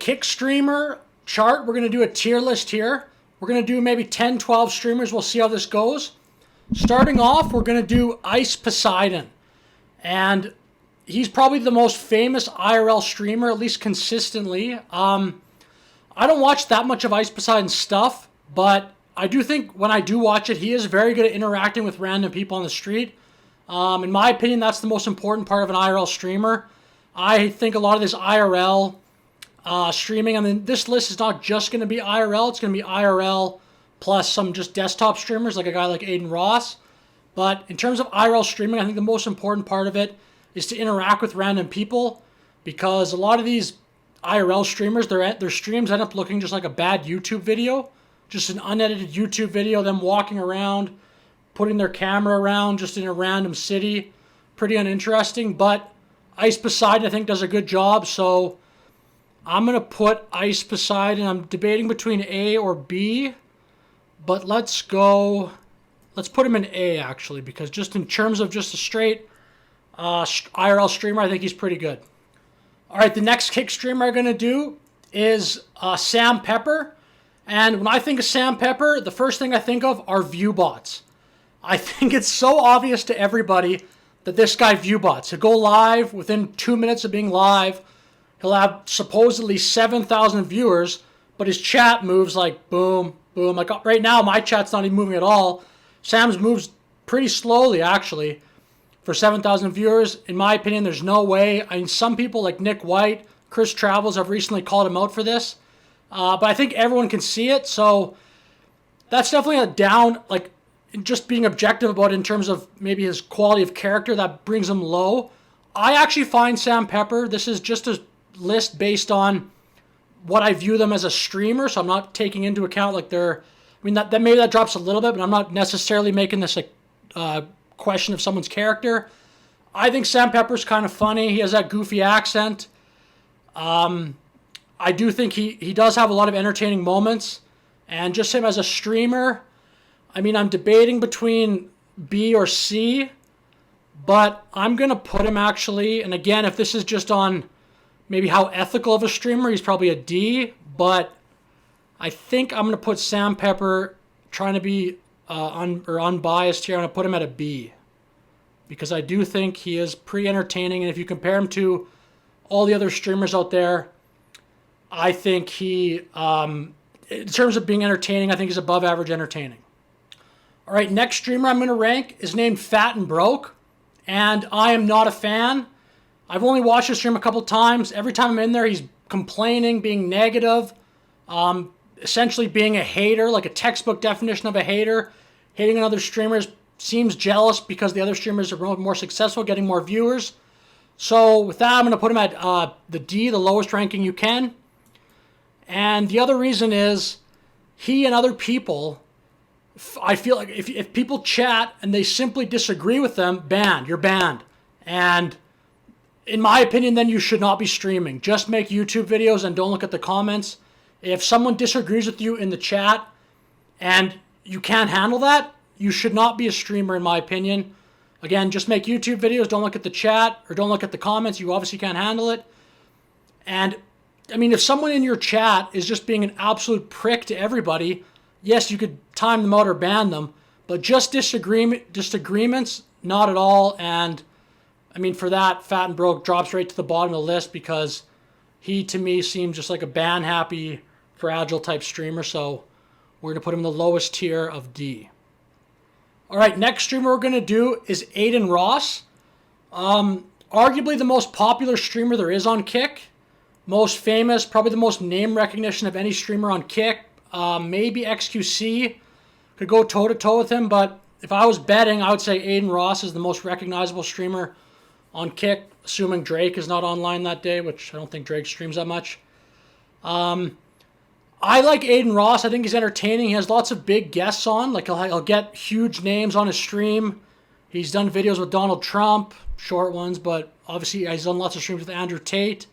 kick streamer chart, we're going to do a tier list here. We're going to do maybe 10, 12 streamers. We'll see how this goes. Starting off, we're going to do Ice Poseidon. And he's probably the most famous IRL streamer, at least consistently. I don't watch that much of Ice Poseidon's stuff, but I do think when I do watch it, he is very good at interacting with random people on the street. In my opinion, that's the most important part of an IRL streamer. I think a lot of this IRL streaming, I mean, this list is not just going to be IRL. It's going to be IRL plus some just desktop streamers like a guy like Adin Ross. But in terms of IRL streaming, I think the most important part of it is to interact with random people, because a lot of these IRL streamers, their streams end up looking just like a bad YouTube video, just an unedited YouTube video, them walking around, putting their camera around just in a random city. Pretty uninteresting, but Ice Poseidon, I think, does a good job, so I'm going to put Ice Poseidon. I'm debating between A or B, but let's put him in A, actually, because just in terms of just a straight IRL streamer, I think he's pretty good. All right, the next kick streamer I'm going to do is Sam Pepper. And when I think of Sam Pepper, the first thing I think of are view bots. I think it's so obvious to everybody that this guy view bots. He'll go live within 2 minutes of being live. He'll have supposedly 7,000 viewers, but his chat moves like boom, boom. Like right now, my chat's not even moving at all. Sam's moves pretty slowly, actually. For 7,000 viewers, in my opinion, there's no way. I mean, some people like Nick White, Cris Travels have recently called him out for this. But I think everyone can see it, so that's definitely a down, like, just being objective about it in terms of maybe his quality of character, that brings him low. I actually find Sam Pepper, this is just a list based on what I view them as a streamer, so I'm not taking into account, like, I mean, that maybe that drops a little bit, but I'm not necessarily making this a question of someone's character. I think Sam Pepper's kind of funny. He has that goofy accent. I do think he does have a lot of entertaining moments. And just him as a streamer, I mean, I'm debating between B or C, but I'm going to put him actually, and again, if this is just on maybe how ethical of a streamer, he's probably a D, but I think I'm going to put Sam Pepper, trying to be unbiased here, I'm going to put him at a B, because I do think he is pretty entertaining, and if you compare him to all the other streamers out there, I think he, in terms of being entertaining, I think he's above average entertaining. All right, next streamer I'm going to rank is named Fat and Broke, and I am not a fan. I've only watched his stream a couple times. Every time I'm in there, he's complaining, being negative, essentially being a hater, like a textbook definition of a hater. Hating on other streamers, seems jealous because the other streamers are more successful, getting more viewers. So with that, I'm going to put him at the D, the lowest ranking you can. And the other reason is he and other people, I feel like if people chat and they simply disagree with them, banned. You're banned. And in my opinion, then you should not be streaming. Just make YouTube videos and don't look at the comments. If someone disagrees with you in the chat and you can't handle that, you should not be a streamer, in my opinion. Again, just make YouTube videos, don't look at the chat, or don't look at the comments. You obviously can't handle it. And, I mean, if someone in your chat is just being an absolute prick to everybody, yes, you could time them out or ban them, but just disagreements, not at all. And, I mean, for that, Fat and Broke drops right to the bottom of the list because he, to me, seems just like a ban-happy, fragile type streamer, so we're going to put him in the lowest tier of D. All right, next streamer we're going to do is Adin Ross. Arguably the most popular streamer there is on Kick. Most famous, probably the most name recognition of any streamer on Kick. Maybe XQC could go toe-to-toe with him, but if I was betting, I would say Adin Ross is the most recognizable streamer on Kick, assuming Drake is not online that day, which I don't think Drake streams that much. I like Adin Ross. I think he's entertaining. He has lots of big guests on. Like, he'll get huge names on his stream. He's done videos with Donald Trump, short ones, but obviously he's done lots of streams with Andrew Tate,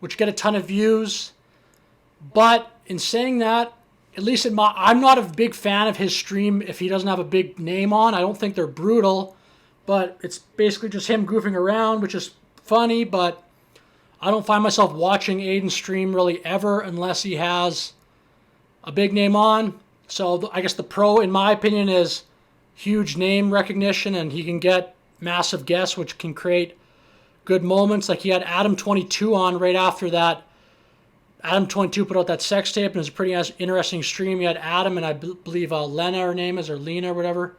which get a ton of views. But in saying that, at least I'm not a big fan of his stream if he doesn't have a big name on. I don't think they're brutal, but it's basically just him goofing around, which is funny, but I don't find myself watching Adin stream really ever unless he has a big name on. So I guess the pro, in my opinion, is huge name recognition, and he can get massive guests, which can create good moments. Like he had Adam22 on right after that. Adam22 put out that sex tape, and it was a pretty interesting stream. He had Adam and I believe Lena, her name is, or Lena or whatever.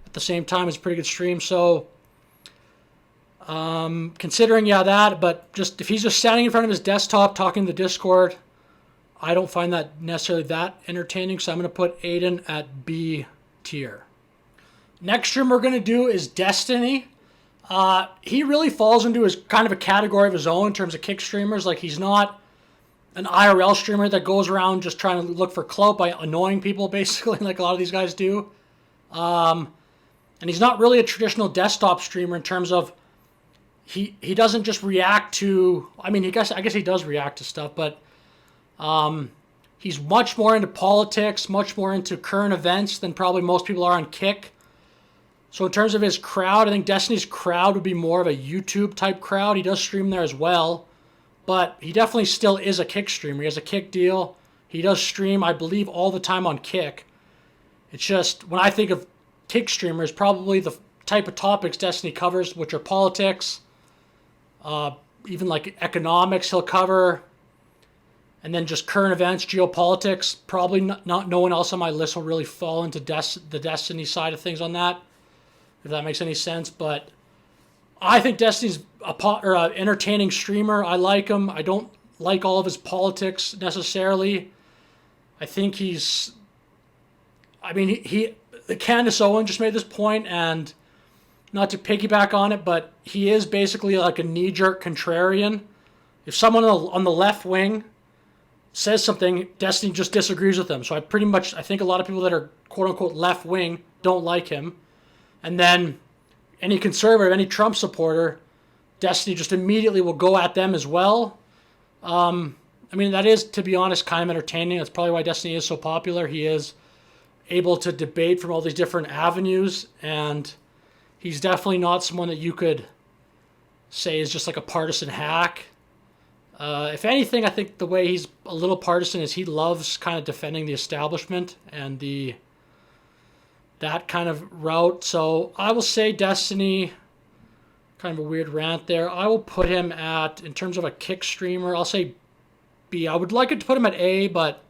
At the same time, it's a pretty good stream. So considering, that, but just if he's just standing in front of his desktop talking to the Discord, I don't find that necessarily that entertaining, so I'm going to put Adin at B tier. Next stream we're going to do is Destiny. He really falls into his kind of a category of his own in terms of kick streamers. Like, he's not an IRL streamer that goes around just trying to look for clout by annoying people, basically, like a lot of these guys do. And he's not really a traditional desktop streamer in terms of he doesn't just react to, I guess he does react to stuff, but he's much more into politics, much more into current events than probably most people are on Kick. So in terms of his crowd, I think Destiny's crowd would be more of a YouTube type crowd. He does stream there as well, but he definitely still is a Kick streamer. He has a Kick deal. He does stream, I believe, all the time on Kick. It's just, when I think of Kick streamers, probably the type of topics Destiny covers, which are politics, even like economics he'll cover, and then just current events, geopolitics. Probably not no one else on my list will really fall into the Destiny side of things on that, if that makes any sense. But I think Destiny's an entertaining streamer. I like him. I don't like all of his politics necessarily. I think he's... Candace Owen just made this point, and not to piggyback on it, but he is basically like a knee-jerk contrarian. If someone on the left wing says something, Destiny just disagrees with them. So I think a lot of people that are quote-unquote left wing don't like him. And then any conservative, any Trump supporter, Destiny just immediately will go at them as well. That is, to be honest, kind of entertaining. That's probably why Destiny is so popular. He is able to debate from all these different avenues, and he's definitely not someone that you could say is just like a partisan hack. If anything, I think the way he's a little partisan is he loves kind of defending the establishment and that kind of route. So I will say Destiny, kind of a weird rant there. I will put him at, in terms of a Kick streamer, I'll say B. I would like it to put him at A, but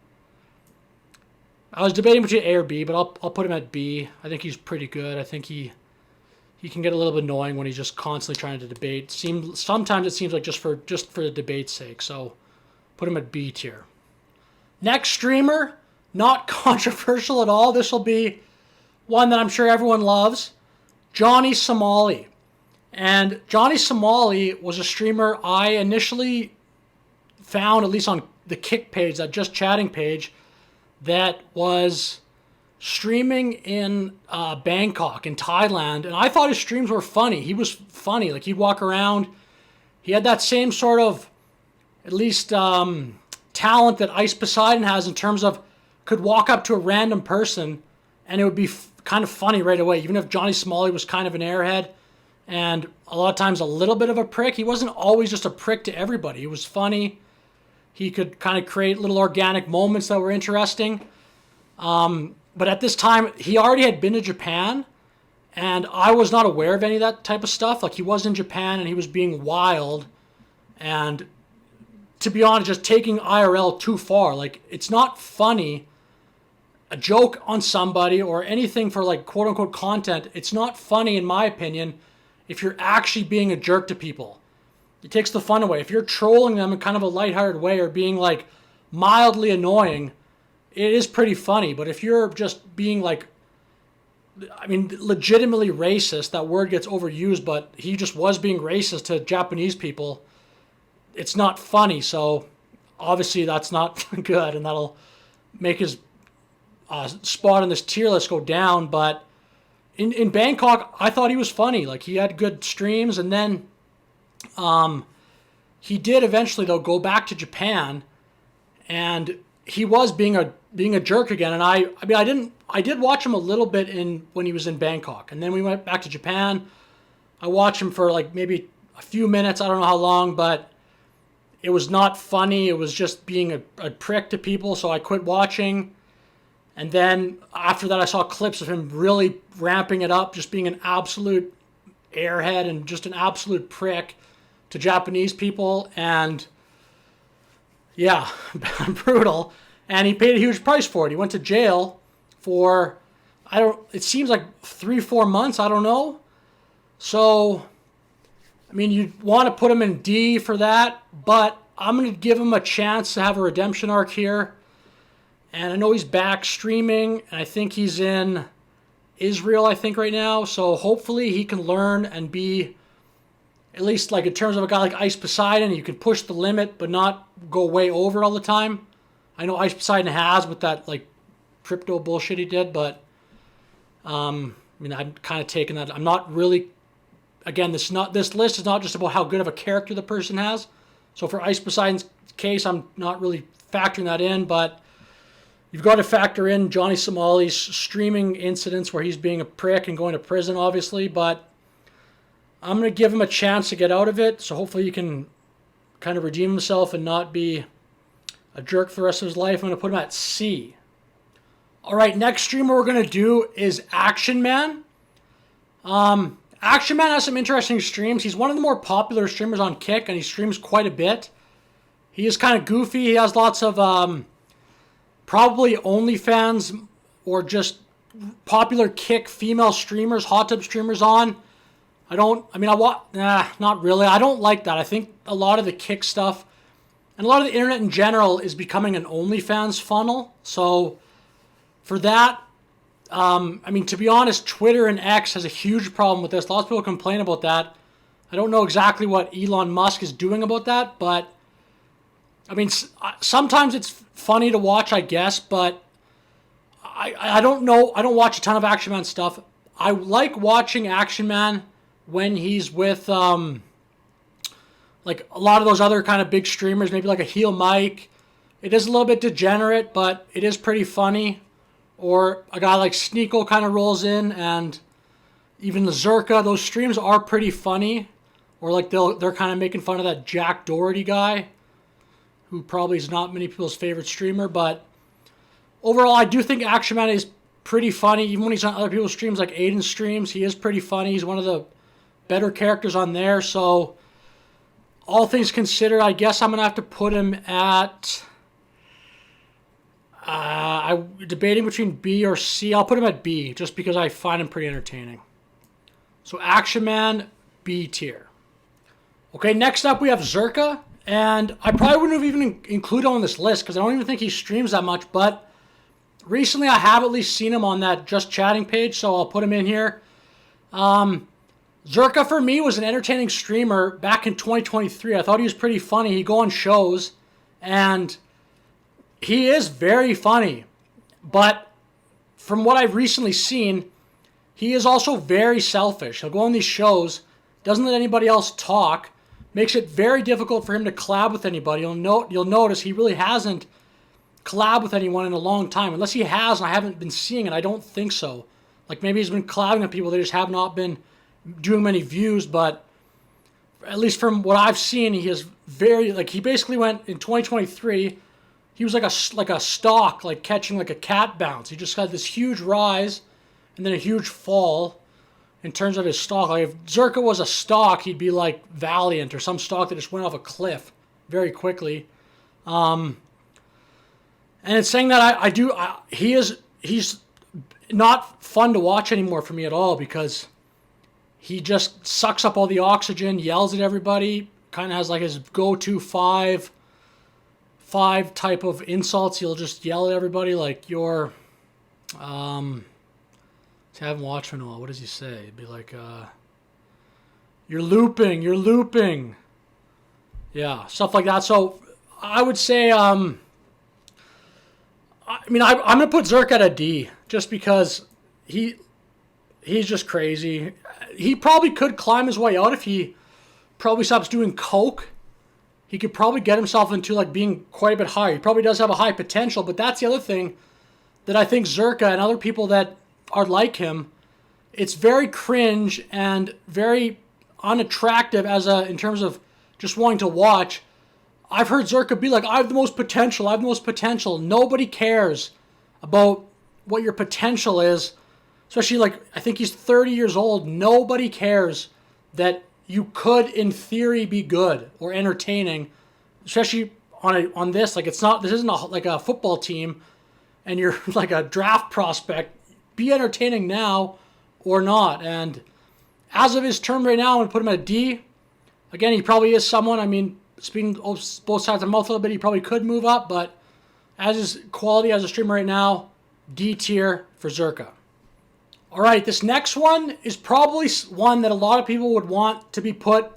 I was debating between A or B, but I'll put him at B. I think he's pretty good. I think he can get a little bit annoying when he's just constantly trying to debate. Sometimes it seems like just for the debate's sake. So put him at B tier. Next streamer, not controversial at all. This will be one that I'm sure everyone loves, Johnny Somali. And Johnny Somali was a streamer I initially found, at least on the Kick page, that Just Chatting page, that was streaming in Bangkok, in Thailand, and I thought his streams were funny. He was funny. Like, he'd walk around. He had that same sort of, at least, talent that Ice Poseidon has in terms of could walk up to a random person and it would be kind of funny right away. Even if Johnny Somali was kind of an airhead and a lot of times a little bit of a prick, he wasn't always just a prick to everybody. He was funny. He could kind of create little organic moments that were interesting. But at this time, he already had been to Japan, and I was not aware of any of that type of stuff. Like, he was in Japan, and he was being wild, and to be honest, just taking IRL too far. Like, it's not funny, a joke on somebody or anything for, like, quote-unquote content. It's not funny, in my opinion, if you're actually being a jerk to people. It takes the fun away. If you're trolling them in kind of a lighthearted way or being, like, mildly annoying, it is pretty funny. But if you're just being, like, legitimately racist, that word gets overused, but he just was being racist to Japanese people, it's not funny. So obviously that's not good, and that'll make his spot on this tier list go down. But in Bangkok, I thought he was funny. Like, he had good streams, and then he did eventually, though, go back to Japan, and he was being a jerk again. And I did watch him a little bit when he was in Bangkok, and then we went back to Japan. I watched him for like maybe a few minutes. I don't know how long, but it was not funny. It was just being a prick to people, so I quit watching. And then after that, I saw clips of him really ramping it up, just being an absolute airhead and just an absolute prick to Japanese people. And yeah, brutal. And he paid a huge price for it. He went to jail for, it seems like 3-4 months. I don't know. So, I mean, you want to put him in D for that, but I'm going to give him a chance to have a redemption arc here. And I know he's back streaming, and I think he's in Israel, I think, right now. So hopefully he can learn and be, at least like in terms of a guy like Ice Poseidon, you can push the limit but not go way over all the time. I know Ice Poseidon has with that like crypto bullshit he did, but I mean, I'm kind of taking that. I'm not really, again, this list is not just about how good of a character the person has. So for Ice Poseidon's case, I'm not really factoring that in, but you've got to factor in Johnny Somali's streaming incidents where he's being a prick and going to prison, obviously, but I'm going to give him a chance to get out of it, so hopefully he can kind of redeem himself and not be a jerk for the rest of his life. I'm going to put him at C. All right, next streamer we're going to do is Actionman. Actionman has some interesting streams. He's one of the more popular streamers on Kick, and he streams quite a bit. He is kind of goofy. He has lots of probably OnlyFans or just popular Kick female streamers, hot tub streamers on. Not really. I don't like that. I think a lot of the Kick stuff and a lot of the internet in general is becoming an OnlyFans funnel. So for that, to be honest, Twitter and X has a huge problem with this. Lots of people complain about that. I don't know exactly what Elon Musk is doing about that, but I mean, sometimes it's funny to watch, I guess, but I don't know. I don't watch a ton of Action Man stuff. I like watching Action Man when he's with like a lot of those other kind of big streamers, maybe like a Heelmike. It is a little bit degenerate, but it is pretty funny. Or a guy like Sneeko kind of rolls in, and even the Zherka, those streams are pretty funny. Or like they're kind of making fun of that Jack Doherty guy, who probably is not many people's favorite streamer, but overall, I do think Action Man is pretty funny. Even when he's on other people's streams, like Adin's streams, he is pretty funny. He's one of the better characters on there. So, all things considered, I guess I'm going to have to put him at... I'm debating between B or C. I'll put him at B, just because I find him pretty entertaining. So, Action Man, B tier. Okay, next up we have Zherka. And I probably wouldn't have even included him on this list because I don't even think he streams that much. But recently I have at least seen him on that Just Chatting page, so I'll put him in here. Zherka for me was an entertaining streamer back in 2023. I thought he was pretty funny. He'd go on shows, and he is very funny. But from what I've recently seen, he is also very selfish. He'll go on these shows, doesn't let anybody else talk, makes it very difficult for him to collab with anybody. You'll notice he really hasn't collabed with anyone in a long time. Unless he has, and I haven't been seeing it. I don't think so. Like, maybe he's been collabing with people. They just have not been doing many views. But at least from what I've seen, he is very... Like, he basically went in 2023... He was like a stock, like catching like a cat bounce. He just had this huge rise and then a huge fall in terms of his stock. Like if Zherka was a stock, he'd be like Valiant or some stock that just went off a cliff very quickly. And it's saying that he's not fun to watch anymore for me at all because he just sucks up all the oxygen, yells at everybody, kind of has like his go-to five type of insults. He'll just yell at everybody like you're I haven't watched for a while. What does he say? It'd be like you're looping. Yeah, stuff like that. So I would say I'm gonna put Zherka at a D just because he's just crazy. He probably could climb his way out if he probably stops doing coke. He could probably get himself into like being quite a bit higher. He probably does have a high potential, but that's the other thing that I think Zherka and other people that are like him, it's very cringe and very unattractive in terms of just wanting to watch. I've heard Zherka be like, I have the most potential. I have the most potential. Nobody cares about what your potential is. Especially like, I think he's 30 years old. Nobody cares that you could, in theory, be good or entertaining. Especially on this. Like, this isn't like a football team and you're like a draft prospect. Be entertaining now or not. And as of his term right now, I'm going to put him at a D. Again, he probably is someone, I mean, speaking both sides of the mouth a little bit, he probably could move up, but as his quality as a streamer right now, D tier for Zherka. All right, this next one is probably one that a lot of people would want to be put.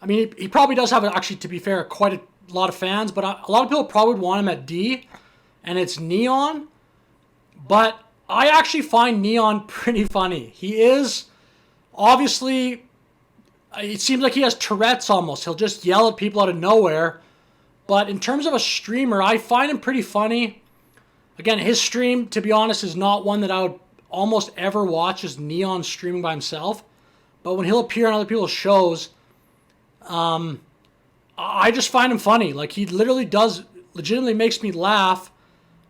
I mean, he probably does have, actually, to be fair, quite a lot of fans, but a lot of people probably would want him at D, and it's Neon. But I actually find Neon pretty funny. He is, obviously, it seems like he has Tourette's almost. He'll just yell at people out of nowhere. But in terms of a streamer, I find him pretty funny. Again, his stream, to be honest, is not one that I would almost ever watch as Neon streaming by himself. But when he'll appear on other people's shows, I just find him funny. Like, he legitimately makes me laugh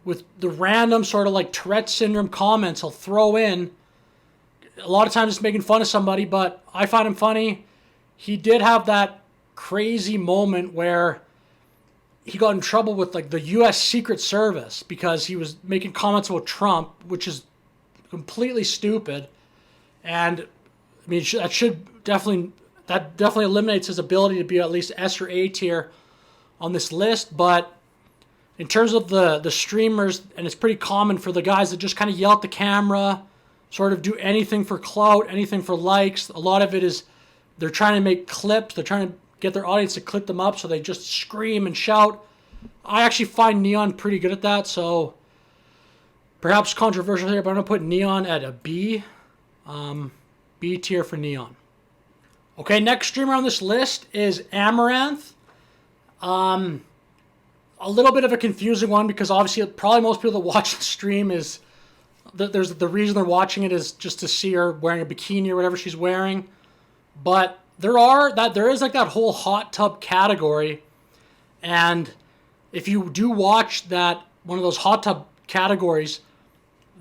with the random sort of like Tourette syndrome comments he'll throw in. A lot of times it's making fun of somebody, but I find him funny. He did have that crazy moment where he got in trouble with like the U.S. Secret Service because he was making comments about Trump, which is completely stupid. And I mean, that definitely eliminates his ability to be at least S or A tier on this list. But in terms of the streamers, and it's pretty common for the guys that just kind of yell at the camera, sort of do anything for clout, anything for likes. A lot of it is they're trying to make clips. They're trying to get their audience to clip them up, so they just scream and shout. I actually find Neon pretty good at that, so perhaps controversial here, but I'm going to put Neon at a B. B tier for Neon. Okay, next streamer on this list is Amouranth. A little bit of a confusing one because obviously probably most people that watch the stream is the reason they're watching it is just to see her wearing a bikini or whatever she's wearing. But there is like that whole hot tub category, and if you do watch that one of those hot tub categories,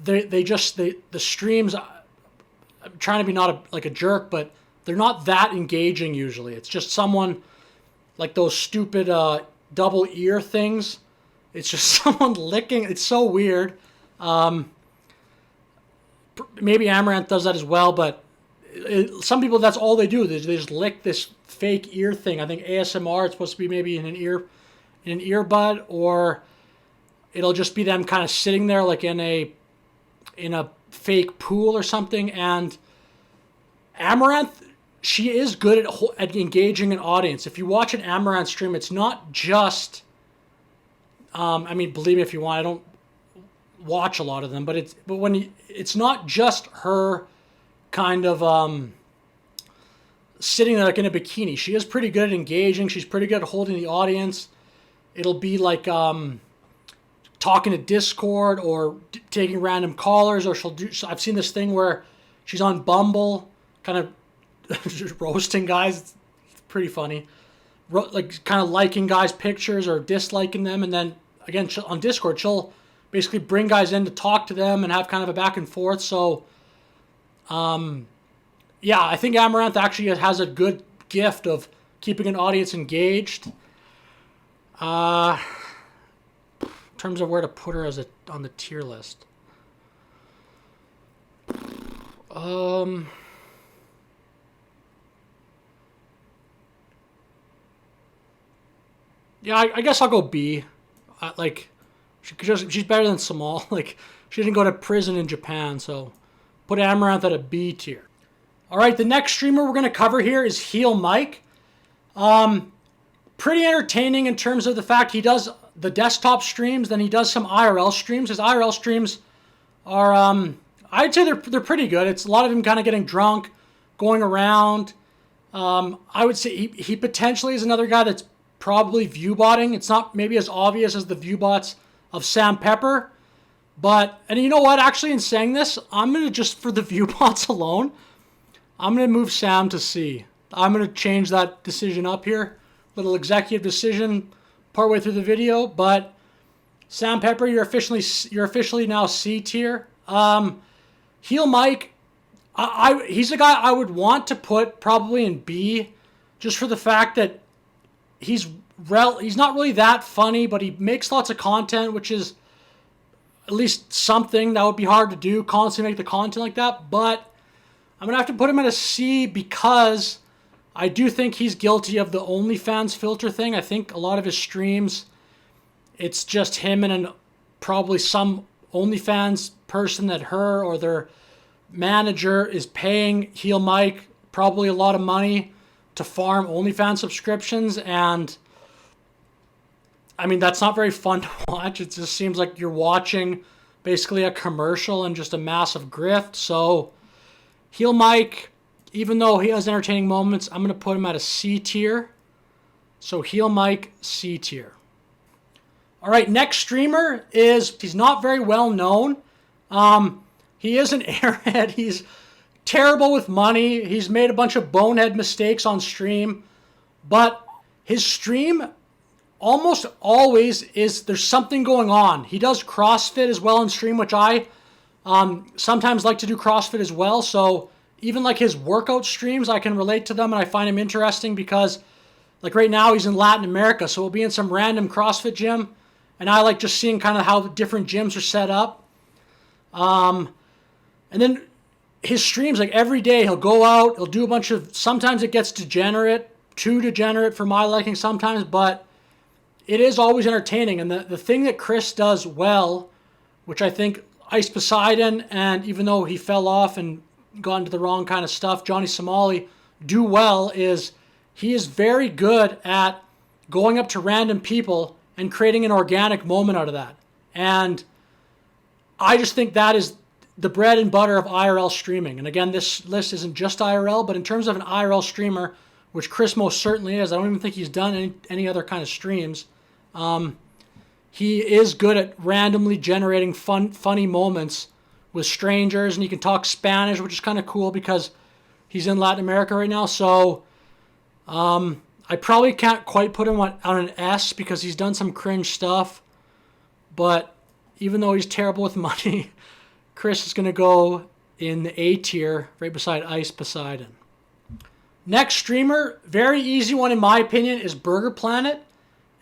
the streams. I'm trying to be not like a jerk, but they're not that engaging usually. It's just someone like those stupid double ear things. It's just someone licking. It's so weird. Maybe Amouranth does that as well, but some people, that's all they do. They just lick this fake ear thing. I think ASMR, it's supposed to be maybe in an earbud, or it'll just be them kind of sitting there like in a fake pool or something. And Amouranth, she is good at engaging an audience. If you watch an Amouranth stream, it's not just, I mean, believe me if you want, I don't watch a lot of them, but it's not just her kind of sitting there like in a bikini. She is pretty good at engaging. She's pretty good at holding the audience. It'll be like talking to Discord or taking random callers, or I've seen this thing where she's on Bumble, kind of just roasting guys. It's pretty funny. Like kind of liking guys' pictures or disliking them, and then again on Discord she'll basically bring guys in to talk to them and have kind of a back and forth. So, yeah, I think Amouranth actually has a good gift of keeping an audience engaged. In terms of where to put her on the tier list. Yeah, I guess I'll go B. She's better than Somali. Like, she didn't go to prison in Japan, so put Amouranth at a B tier. All right, the next streamer we're going to cover here is Heelmike. Pretty entertaining in terms of the fact he does the desktop streams, then he does some IRL streams. His IRL streams are, I'd say they're pretty good. It's a lot of him kind of getting drunk, going around. I would say he potentially is another guy that's probably viewbotting. It's not maybe as obvious as the viewbots of Sam Pepper. And you know what? Actually, in saying this, I'm going to just, for the viewbots alone, I'm going to move Sam to C. I'm going to change that decision up here. Little executive decision. partway through the video, but Sam Pepper, you're officially now C tier. Heelmike, he's a guy I would want to put probably in B, just for the fact that he's not really that funny, but he makes lots of content, which is at least something that would be hard to do, constantly make the content like that. But I'm going to have to put him at a C because I do think he's guilty of the OnlyFans filter thing. I think a lot of his streams, it's just him and probably some OnlyFans person that her or their manager is paying Heelmike probably a lot of money to farm OnlyFans subscriptions. And I mean, that's not very fun to watch. It just seems like you're watching basically a commercial and just a massive grift. So Heelmike, even though he has entertaining moments, I'm going to put him at a C tier. So Heelmike, C tier. All right, next streamer he's not very well known. He is an airhead. He's terrible with money. He's made a bunch of bonehead mistakes on stream. But his stream almost always there's something going on. He does CrossFit as well on stream, which I sometimes like to do CrossFit as well. So even like his workout streams, I can relate to them and I find him interesting because like right now he's in Latin America. So we'll be in some random CrossFit gym and I like just seeing kind of how the different gyms are set up. And then his streams, like every day he'll go out, he'll do a bunch of, sometimes it gets degenerate, too degenerate for my liking sometimes, but it is always entertaining. And the thing that Cris does well, which I think Ice Poseidon, and even though he fell off and got into the wrong kind of stuff, Johnny Somali do well, is he is very good at going up to random people and creating an organic moment out of that. And I just think that is the bread and butter of IRL streaming. And again, this list isn't just IRL, but in terms of an IRL streamer, which Cris most certainly is, I don't even think he's done any other kind of streams. He is good at randomly generating funny moments with strangers, and he can talk Spanish, which is kind of cool because he's in Latin America right now. So I probably can't quite put him on an S because he's done some cringe stuff. But even though he's terrible with money, Cris is going to go in the A tier right beside Ice Poseidon. Next streamer, very easy one in my opinion, is Burger Planet.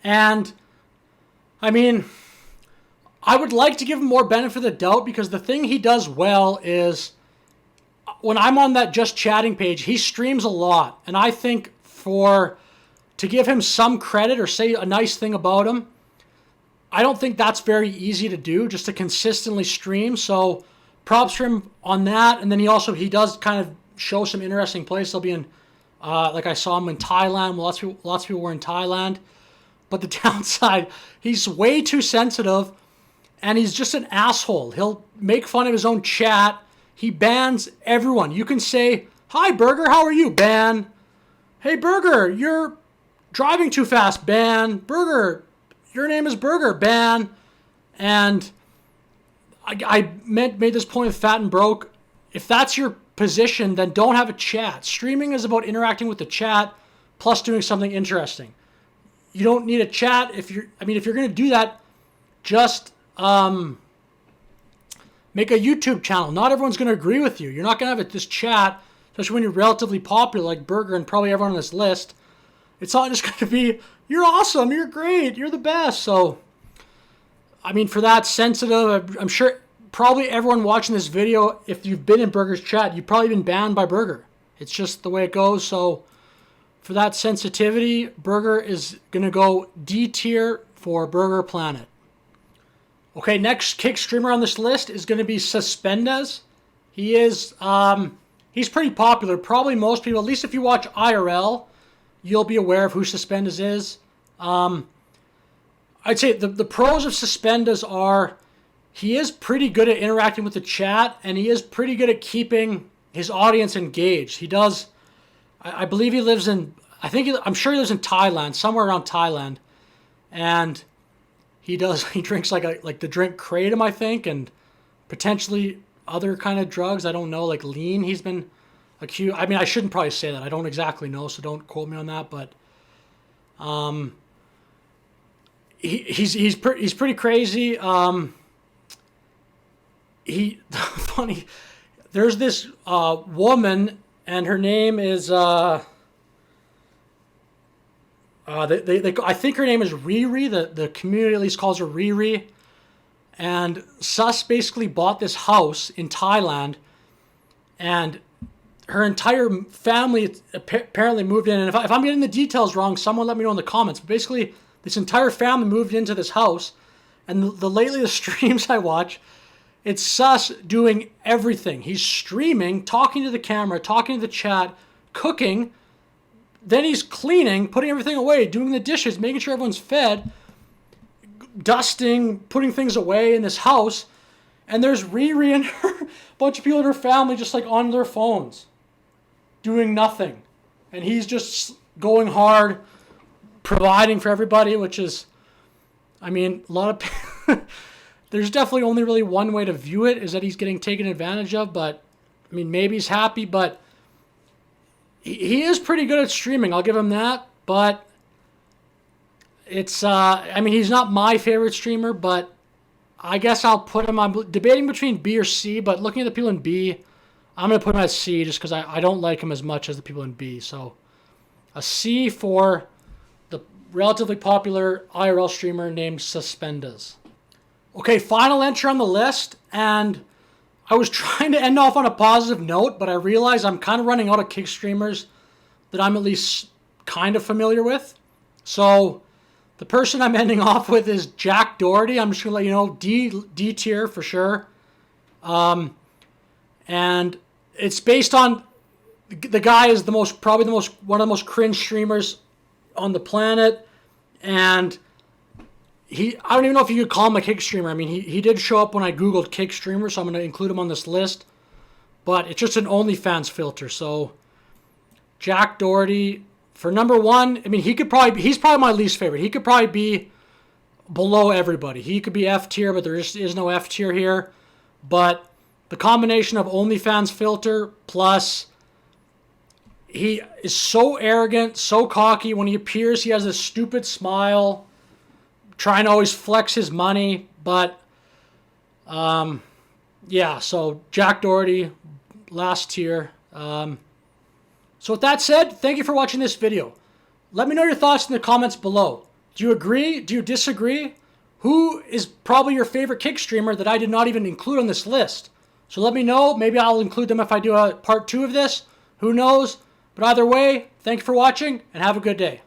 And I mean, I would like to give him more benefit of the doubt because the thing he does well is when I'm on that Just Chatting page, he streams a lot. And I think to give him some credit or say a nice thing about him, I don't think that's very easy to do, just to consistently stream. So props for him on that. And then he does kind of show some interesting places. He'll be in, like I saw him in Thailand. Well, lots of people were in Thailand. But the downside, he's way too sensitive, and he's just an asshole. He'll make fun of his own chat. He bans everyone. You can say, "Hi, Burger, how are you?" Ban. "Hey, Burger, you're driving too fast." Ban. "Burger, your name is Burger." Ban. And I made this point with Fat and Broke. If that's your position, then don't have a chat. Streaming is about interacting with the chat plus doing something interesting. You don't need a chat if you're going to do that, just make a YouTube channel. Not everyone's going to agree with you. You're not going to have this chat, especially when you're relatively popular like Burger and probably everyone on this list. It's not just going to be, "You're awesome, you're great, you're the best." So, I mean, for that sensitive, I'm sure probably everyone watching this video, if you've been in Burger's chat, you've probably been banned by Burger. It's just the way it goes. So for that sensitivity, Burger is going to go D tier for Burger Planet. Okay, next kick streamer on this list is going to be Suspendas. He is, he's pretty popular. Probably most people, at least if you watch IRL, you'll be aware of who Suspendas is. I'd say the pros of Suspendas are he is pretty good at interacting with the chat, and he is pretty good at keeping his audience engaged. He does, I believe he lives in, I'm sure he lives in Thailand, somewhere around Thailand. And he drinks like the drink Kratom, I think, and potentially other kind of drugs. I don't know, like lean. He's been accused. I mean, I shouldn't probably say that. I don't exactly know, so don't quote me on that. But he's pretty crazy. Funny. There's this woman, and her name is I think her name is Riri. The community at least calls her Riri. And Sus basically bought this house in Thailand, and her entire family apparently moved in. And if I'm getting the details wrong, someone let me know in the comments. But basically, this entire family moved into this house, and lately the streams I watch, it's Sus doing everything. He's streaming, talking to the camera, talking to the chat, cooking. Then he's cleaning, putting everything away, doing the dishes, making sure everyone's fed, dusting, putting things away in this house. And there's Riri and a bunch of people in her family just like on their phones, doing nothing. And he's just going hard, providing for everybody, which is, I mean, a lot of... There's definitely only really one way to view it, is that he's getting taken advantage of. But, I mean, maybe he's happy, but he is pretty good at streaming. I'll give him that. But it's, I mean, he's not my favorite streamer, but I guess I'll put him on, debating between B or C, but looking at the people in B, I'm going to put him at C just because I don't like him as much as the people in B. So a C for the relatively popular IRL streamer named Suspendas. Okay, final entry on the list, and I was trying to end off on a positive note, but I realized I'm kind of running out of kick streamers that I'm at least kind of familiar with. So the person I'm ending off with is Jack Doherty. I'm just going to let you know, D tier for sure. And it's based on, the guy is one of the most cringe streamers on the planet, and I don't even know if you could call him a kick streamer. I mean, he did show up when I Googled kick streamer, so I'm going to include him on this list. But it's just an OnlyFans filter. So Jack Doherty, for number one, I mean, he's probably my least favorite. He could probably be below everybody. He could be F tier, but there just is no F tier here. But the combination of OnlyFans filter plus he is so arrogant, so cocky. When he appears, he has this stupid smile, trying to always flex his money, but yeah, so Jack Doherty, last tier. So with that said, thank you for watching this video. Let me know your thoughts in the comments below. Do you agree? Do you disagree? Who is probably your favorite kick streamer that I did not even include on this list? So let me know. Maybe I'll include them if I do a part 2 of this. Who knows? But either way, thank you for watching, and have a good day.